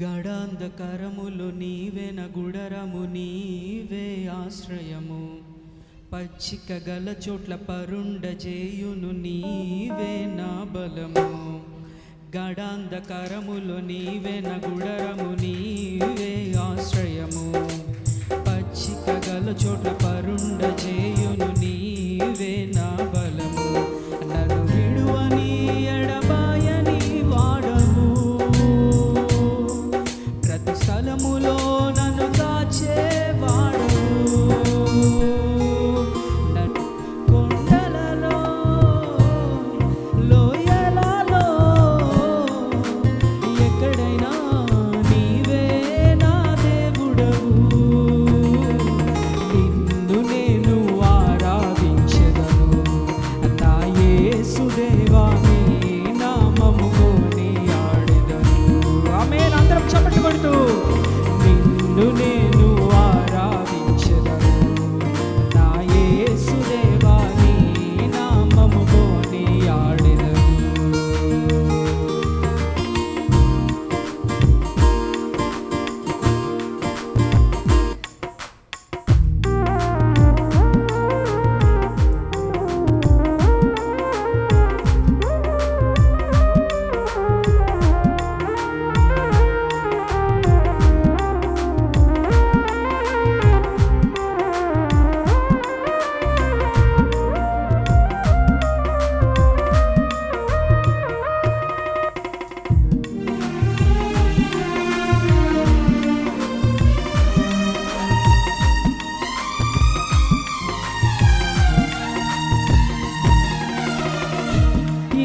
గడాంధకరములు నీవెన గుడరము నీవే ఆశ్రయము, పచ్చిక గల చోట్ల పరుండజేయును నీవే నా బలము. గడాంధకరములు నీవెన గుడరము నీవే ఆశ్రయము, పచ్చిక గల చోట్ల పరుండజేయును నీవే నా బలము. నన్ను విడువని ఎడబాయని వాడవు, ప్రతి స్థలములో నన్ను కాచేవాడవు. కొండలలో లోయలలో ఎక్కడైనా నీవే నా దేవుడవు. నిన్ను నేను ఆరాధించెదను, నా యేసుదేవా నీ నామము కొనియాడెదను. ఆమేన్. అందరం చప్పట్లు కొడుతూ నిన్ను నేను ఆరాధించెదను, నా యేసుదేవా నీ నామము కొనియాడెదను.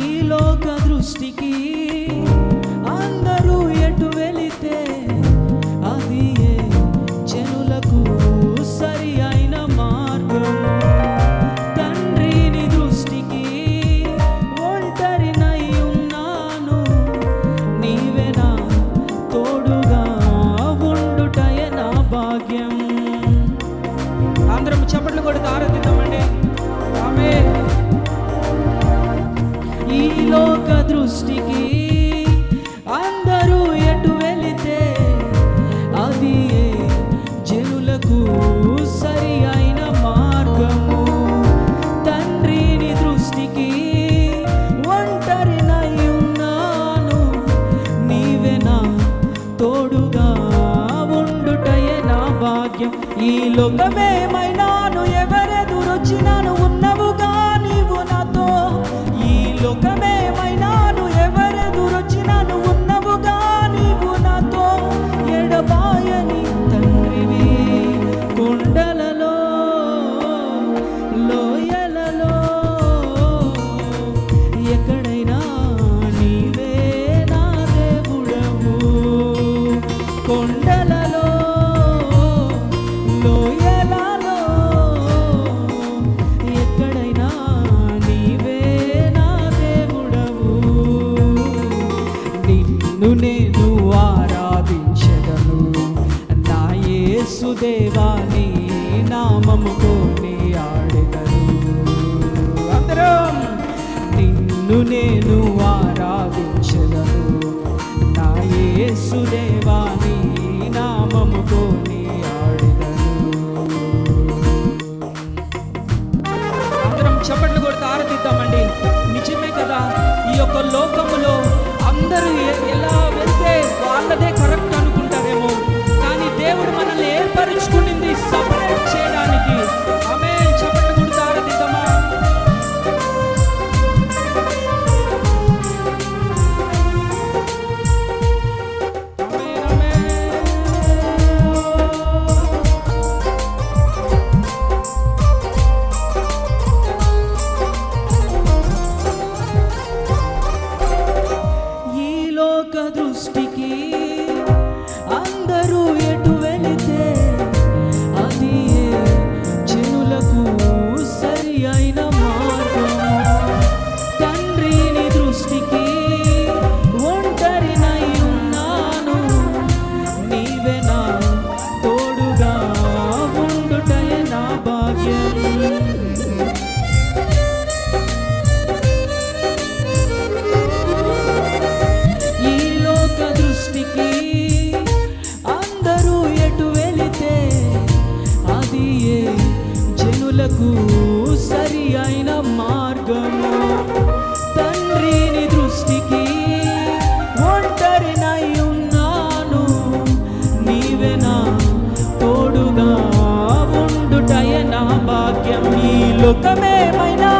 ఈ లోక దృష్టికి అందరూ ఎటు వెళితే అది జనులకు సరి అయిన మార్గం. తండ్రిని దృష్టికి ఒంటరినై ఉన్నాను, నీవే నా తోడుగా ఉండుటయే నా భాగ్యం. అందరం చప్పట్లు కొడుతూ ఆరాధిద్దామండి. ఆమేన్. ఈ లోక దృష్టికి అందరూ ఎటు వెళితే అది జనులకు సరి అయిన మార్గము. తండ్రిని దృష్టికి ఒంటరినై ఉన్నాను, నీవే నా తోడుగా ఉండుటయే నా భాగ్యం. ఈ లోకమేమైనాను ఎవరెదురొచ్చినాను ఉన్నవుగా నీవు నాతో. ఈ లోకమేమైనాను ఎవరెదురొచ్చినాను ఉన్నవుగా నీవు నాతో. ఎడబాయని తండ్రివి, కొండలలో లోయలలో ఎక్కడైనా నీవే నా దేవుడవు. కొండలలో లోయలలో ఎక్కడైనా నీవే నా దేవుడవు. నిన్ను నేను ఆరాధించెదను, నా యేసుదేవా నీ నామము కొనియాడెదను. అందరం నిన్ను నేను ఆరాధించెదను, నా యేసుదేవా నీ నామము కొనియాడెదను. అందరం చప్పట్లు కొడుతూ ఆరాధిద్దామండి. నిజమే కదా, ఈ యొక్క లోకములో అందరూ ఎలా వెళ్తే వాళ్ళదే కరెక్ట్ అనుకుంటారేమో, కానీ దేవుడు మనల్ని ఏర్పరుచుకునింది సపరేట్ చేయడానికి. ఆమేన్. చప్పట్లు కొడుతూ ఆరాధిద్దామా. ఆమేన్, ఆమేన్. ఈ లోక దృష్టికి రక్షణకు సరి అయిన మార్గము. తండ్రిని దృష్టికి ఒంటరినై ఉన్నాను, నీవే నా తోడుగా ఉండుటయే నా భాగ్యం. ఈ లోకమేమైనా